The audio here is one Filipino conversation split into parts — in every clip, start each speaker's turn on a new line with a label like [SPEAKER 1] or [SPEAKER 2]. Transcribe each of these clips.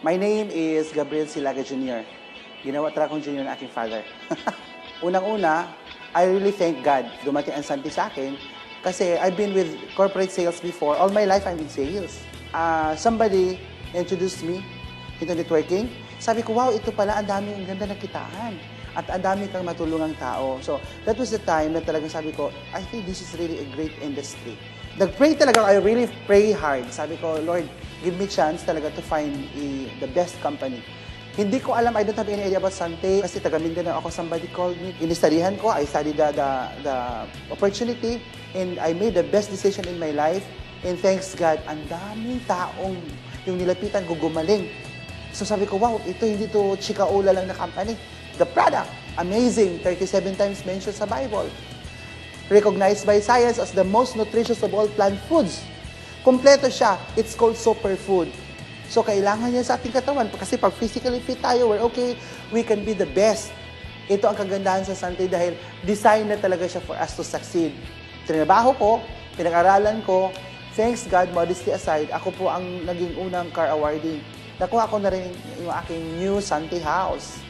[SPEAKER 1] My name is Gabriel Silaga Jr. Ginawa talaga kong junior na aking father. Unang-una, I really thank God dumating ang Santi sa akin kasi I've been with corporate sales before. All my life, I'm in sales. Somebody introduced me into networking. Sabi ko, wow, ito pala, ang ganda na kitaan. At ang dami kang matulungang tao. So, that was the time na talagang sabi ko, I think this is really a great industry. Nag-pray talaga, I really pray hard. Sabi ko, Lord, give me chance talaga to find the best company. Hindi ko alam, I don't have any idea about Sante kasi taga Mindanao ako, somebody called me. Inistudihan ko, I studied the opportunity and I made the best decision in my life. And thanks God, ang daming taong yung nilapitan ko gumaling. So sabi ko, wow, ito hindi to chikaula lang na company. The product, amazing, 37 times mentioned sa Bible. Recognized by science as the most nutritious of all plant foods. Kompleto siya, it's called superfood. So, kailangan niya sa ating katawan. Kasi pag physically fit tayo, we're okay, we can be the best. Ito ang kagandahan sa Sante dahil design na talaga siya for us to succeed. Trinabaho ko, pinag-aralan ko, thanks God, modesty aside, ako po ang naging unang car awardee. Nakuha ko na rin yung aking new Sante house.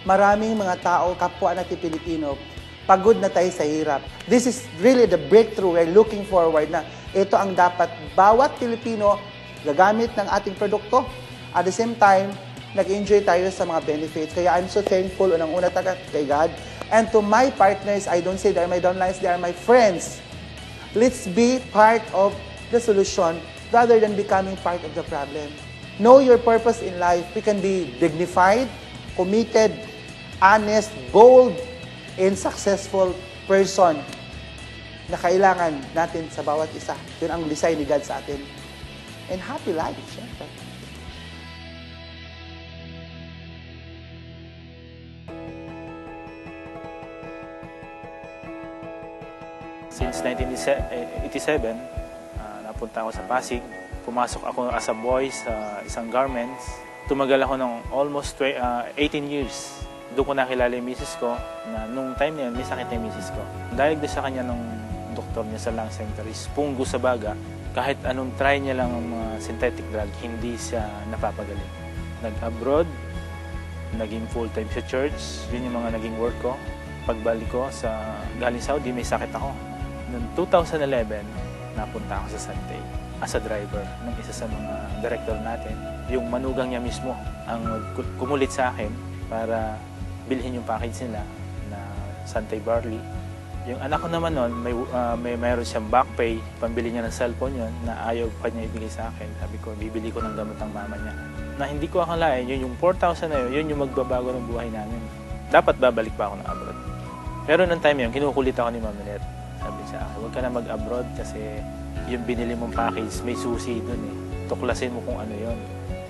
[SPEAKER 1] Maraming mga tao, kapwa natin Pilipino, pagod na tayo sa hirap. This is really the breakthrough we're looking forward na ito ang dapat bawat Pilipino gagamit ng ating produkto. At the same time, nag-enjoy tayo sa mga benefits. Kaya I'm so thankful, unang-una taga kay God. And to my partners, I don't say they're my downlines, they are my friends. Let's be part of the solution rather than becoming part of the problem. Know your purpose in life. We can be dignified, committed, honest, bold, and successful person na kailangan natin sa bawat isa. Yun ang design ni God sa atin. And happy life, syempre.
[SPEAKER 2] Since 1987, napunta ako sa Pasig. Pumasok ako as a boy sa isang garments. Tumagal ako ng almost 18 years. Doon ko nakilala yung misis ko na nung time na yun, may sakit na yung misis ko. Diagnose sa kanya ng doktor niya sa lung center is punggo sa baga. Kahit anong try niya lang ang mga synthetic drug, hindi siya napapagaling. Nag-abroad, naging full-time sa church, yun yung mga naging work ko. Pagbalik ko sa galing Saudi, may sakit ako. Noong 2011, napunta ako sa Sante as a driver ng isa sa mga director natin. Yung manugang niya mismo ang kumulit sa akin para bilhin yung package nila na Sante Barley. Yung anak ko naman noon, mayroon siyang back pay, pambili niya ng cellphone yun, na ayaw pa niya ibigay sa akin. Sabi ko, bibili ko ng gamot ng mama niya. Na hindi ko akalain, yun yung 4,000 na yun yung magbabago ng buhay namin. Dapat babalik pa ako ng abroad. Pero noong time yun, kinukulit ako ni Mama Net. Sabi siya, huwag ka na mag-abroad kasi yung binili mong package, may susi dun eh. Tuklasin mo kung ano yun.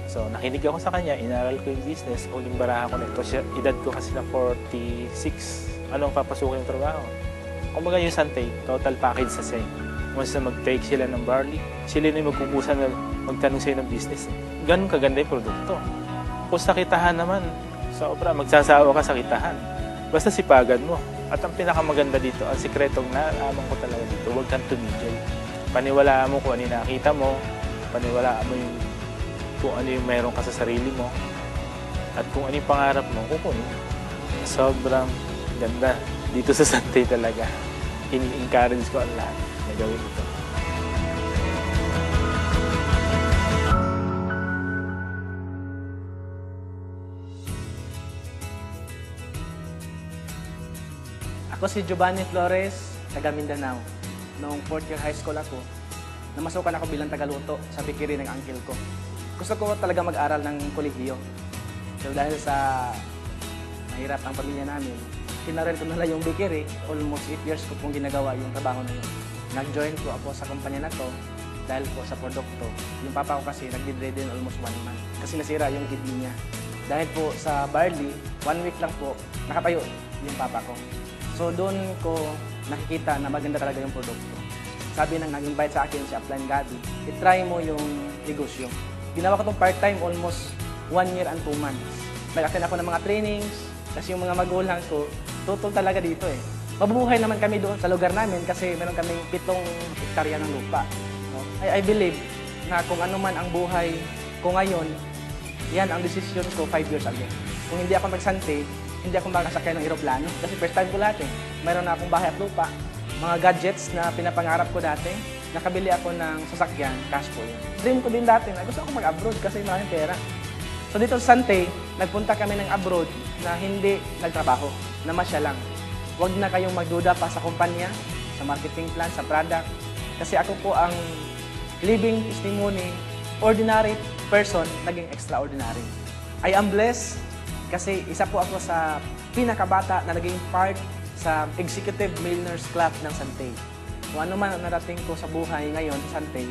[SPEAKER 2] So, nakinig ako sa kanya, inaral ko yung business, uling baraha ko nito. Edad ko kasi na 46. Anong papasukin yung trabaho? Kumbaga yung Sante, total package sa same. Once na mag-take sila ng barley, sila na yung magkukusa na magtanong sa'yo ng business. Ganun kaganda yung produkto. Kung sa kitahan naman, sobra, magsasawa ka sa kitahan. Basta sipagan mo. At ang pinakamaganda dito, ang sikretong nalaman ko talaga dito, huwag kang tumigil. Paniwalaan mo kung ano yung nakita mo, paniwalaan mo yung kung ano yung meron ka sa sarili mo, at kung ano yung pangarap mo, kukunin. Sobrang ganda dito sa Sante talaga. Ini-encourage ko ang lahat na gawin ito.
[SPEAKER 3] Ako si Giovanni Flores, taga Mindanao. Noong 4th year high school ako, namasukan ako bilang tagaluto sa bakery ng uncle ko. Gusto ko talaga mag-aral ng kolehiyo. So dahil sa mahirap ang pamilya namin, tinaral ko na lang yung bakery. Almost 8 years ko pong ginagawa yung trabaho na yun. Nag-join po ako sa kumpanya na to dahil po sa produkto. Yung papa ko kasi nag-degrade din almost 1 month kasi nasira yung kidney niya. Dahil po sa barley, 1 week lang po, nakatayo yung papa ko. So doon ko nakikita na maganda talaga yung produkto. Sabi nang nag-invite sa akin si Upline Gabi, itry mo yung negosyo. Ginawa ko itong part-time almost 1 year and 2 months. Nag-attend ako ng mga trainings, kasi yung mga magulang ko, tutol talaga dito eh. Mabubuhay naman kami doon sa lugar namin kasi meron kaming 7 hektarya ng lupa. No? I believe na kung ano man ang buhay ko ngayon, Yan ang desisyon ko 5 years ago. Kung hindi ako nagsante, hindi ako makasakay ng eroplano. Kasi first time ko lahat eh. Mayroon na akong bahay at lupa. Mga gadgets na pinapangarap ko dati. Nakabili ako ng sasakyan, cash po yun. Dream ko din dati na gusto ako mag-abroad kasi maraming pera. So dito sa Sante, nagpunta kami ng abroad na hindi nagtrabaho, na masya lang. Huwag na kayong magduda pa sa kumpanya, sa marketing plan, sa product. Kasi ako po ang living testimony, ordinary person, naging extraordinary. I am blessed kasi isa po ako sa pinakabata na naging part sa Executive Millionaires Club ng Sante. Kung ano man ang narating ko sa buhay ngayon sa Sante,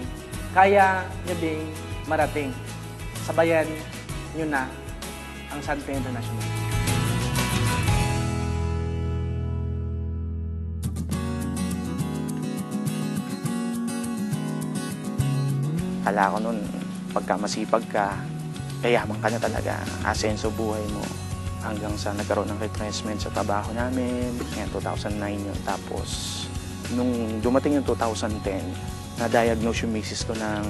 [SPEAKER 3] kaya nyo ding marating. Sabayan nyo na ang Sante International.
[SPEAKER 4] Akala ko nun, pagka masipag ka, kayaman ka na talaga. Asenso buhay mo hanggang sa nagkaroon ng retrenchment sa trabaho namin. Ngayon, 2009 yun. Tapos, nung dumating yung 2010, na-diagnose yung misis ko ng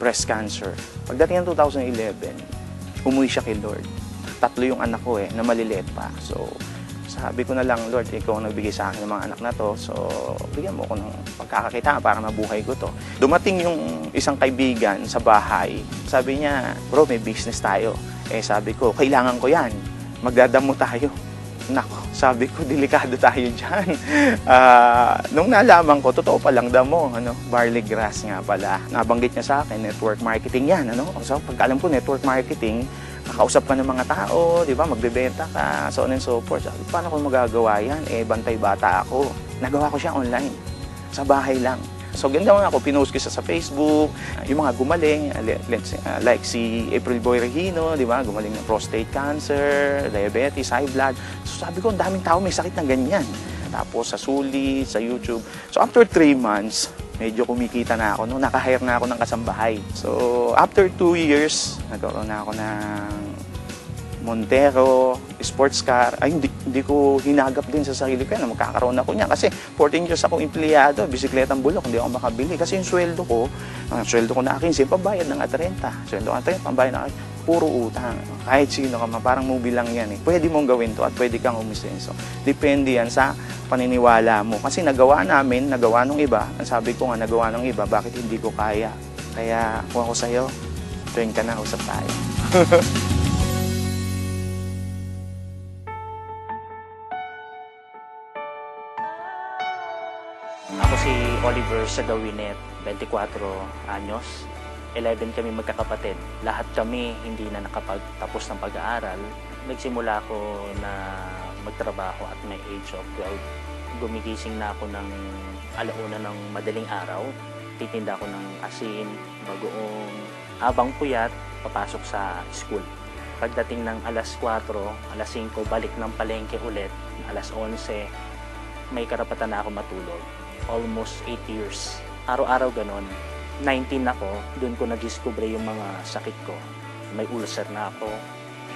[SPEAKER 4] breast cancer. Pagdating ng 2011, umuwi siya kay Lord. 3 yung anak ko na maliliit pa. So, sabi ko na lang, Lord, ikaw ang nagbigay sa akin ng mga anak na to. So, bigyan mo ko ng pagkakakita para mabuhay ko to. Dumating yung isang kaibigan sa bahay. Sabi niya, bro, may business tayo. Sabi ko, kailangan ko yan. Magdadamo tayo. Nako, sabi ko, delikado tayo dyan. Nung nalaman ko, totoo palang damo, barley grass nga pala. Nabanggit niya sa akin, network marketing yan. So, pagka alam ko, network marketing, nakausap ka ng mga tao, di ba? Magbebenta ka, so on and so forth. Sabi, paano ko magagawa yan? Bantay bata ako. Nagawa ko siya online. Sa bahay lang. So, ganda nga ako, pinost ko siya sa Facebook. Yung mga gumaling, like si April Boy Regino, di ba? Gumaling ng prostate cancer, diabetes, high blood. So, sabi ko, ang daming tao may sakit ng ganyan. Tapos, sa Sulit, sa YouTube. So, after 3 months, medyo kumikita na ako, naka-hire na ako ng kasambahay. So, after 2 years, nagkaroon na ako ng Montero, sports car. Ay, hindi ko hinagap din sa sarili ko na magkakaroon ako niya. Kasi 14 years akong empleyado, bisikletang bulok, hindi ako makabili. Kasi yung sweldo ko na 15, pambayad ng 30. Sweldo ng 30, pambayad ng puro utang. Kahit sino ka, parang movie lang yan eh. Pwede mong gawin to at pwede kang umisenso. Depende yan sa paniniwala mo. Kasi nagawa nung iba. Ang sabi ko nga, nagawa ng iba, bakit hindi ko kaya? Kaya kung ako sa'yo, join ka na, usap tayo.
[SPEAKER 5] Ako si Oliver Sagawinet, 24 anyos. 11 kami magkakapatid. Lahat kami hindi na nakapagtapos ng pag-aaral. Nagsimula ako na magtrabaho at may age of 12. Gumigising na ako ng alauna ng madaling araw. Titinda ako ng asin, bagoong. Habang puyat, papasok sa school. Pagdating ng alas 4, alas 5, balik ng palengke ulit. Alas 11, may karapatan na ako matulog. Almost 8 years. Araw-araw ganon. 19 ako, doon ko na-discover yung mga sakit ko. May ulcer na ako,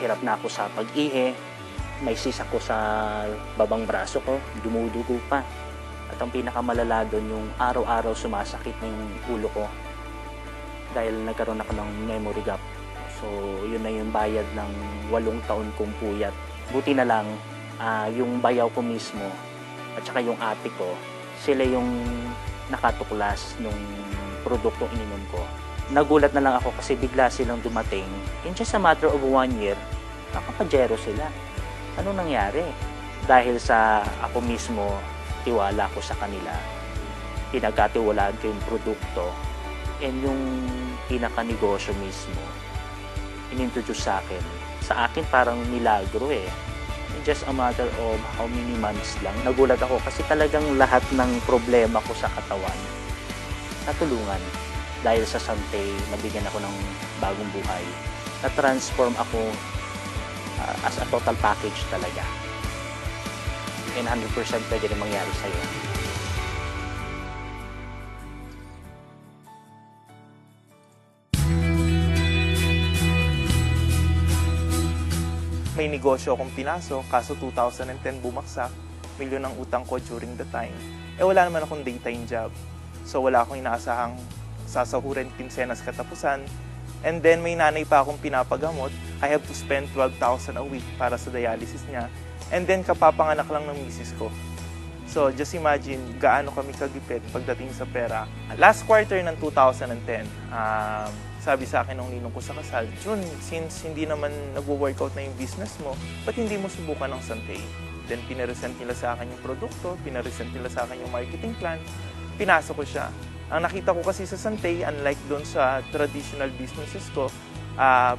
[SPEAKER 5] hirap na ako sa pag-ihi, may sis ako sa babang braso ko, dumudugo pa. At ang pinakamalala doon yung araw-araw sumasakit ng ulo ko dahil nagkaroon ako ng memory gap. So, yun na yung bayad ng 8 taon kong puyat. Buti na lang, yung bayaw ko mismo at saka yung ate ko, sila yung nakatuklas nung produktong ininom ko. Nagulat na lang ako kasi bigla silang dumating. In just a matter of 1 year, nakapajero sila. Ano nangyari? Dahil sa ako mismo, tiwala ko sa kanila. Pinagkatiwalaan ko yung produkto. And yung pinakanegosyo mismo, inintroduce sa akin. Sa akin parang milagro eh. In just a matter of how many months lang. Nagulat ako kasi talagang lahat ng problema ko sa katawan natulungan. Dahil sa Sante, nabigyan ako ng bagong buhay. Na-transform ako as a total package talaga. And 100% pwede rin mangyari sa'yo.
[SPEAKER 6] May negosyo akong pinasok, kaso 2010 bumaksak, milyon ang utang ko during the time. Wala naman akong daytime job. So wala akong inaasahang sasahurin kinsenas katapusan. And then may nanay pa akong pinapagamot. I have to spend 12,000 a week para sa dialysis niya. And then kapapanganak lang ng misis ko. So just imagine gaano kami kagipit pagdating sa pera. Last quarter ng 2010, sabi sa akin ng ninong ko sa kasal, Jun, since hindi naman nagwo-workout na yung business mo, ba't hindi mo subukan ng Santay? Then pinaresent nila sa akin yung produkto, pinaresent nila sa akin yung marketing plan, pinasok ko siya. Ang nakita ko kasi sa Santay, unlike doon sa traditional businesses ko,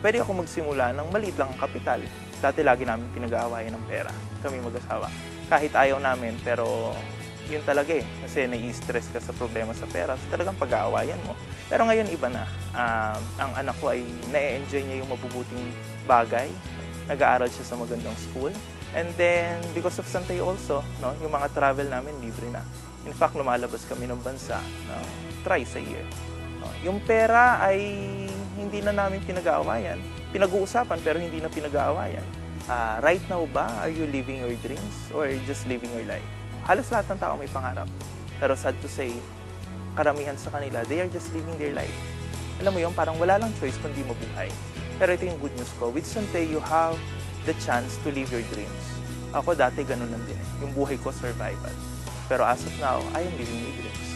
[SPEAKER 6] pwede ako magsimula ng maliit lang ang kapital. Dati lagi namin pinag-aawayan ng pera, kami mag-asawa. Kahit ayaw namin, pero yun talaga eh. Kasi nai-stress ka sa problema sa pera, so talagang pag-aawayan mo. Pero ngayon iba na. Ang anak ko ay na-enjoy niya yung mabubuting bagay. Nag-aaral siya sa magandang school. And then, because of Santay also, no, yung mga travel namin libre na. In fact, lumalabas kami ng bansa thrice a year. No, yung pera ay hindi na namin pinag-aawayan. Pinag-uusapan pero hindi na pinag-aawayan. Right now ba, are you living your dreams or just living your life? Halos lahat ng tao may pangarap. Pero sad to say, karamihan sa kanila, they are just living their life. Alam mo yun, parang wala lang choice kundi mabuhay. Pero ito yung good news ko. With Santay, you have the chance to live your dreams. Ako dati ganun lang din eh. Yung buhay ko, survival. Pero as of now, I am living my dreams.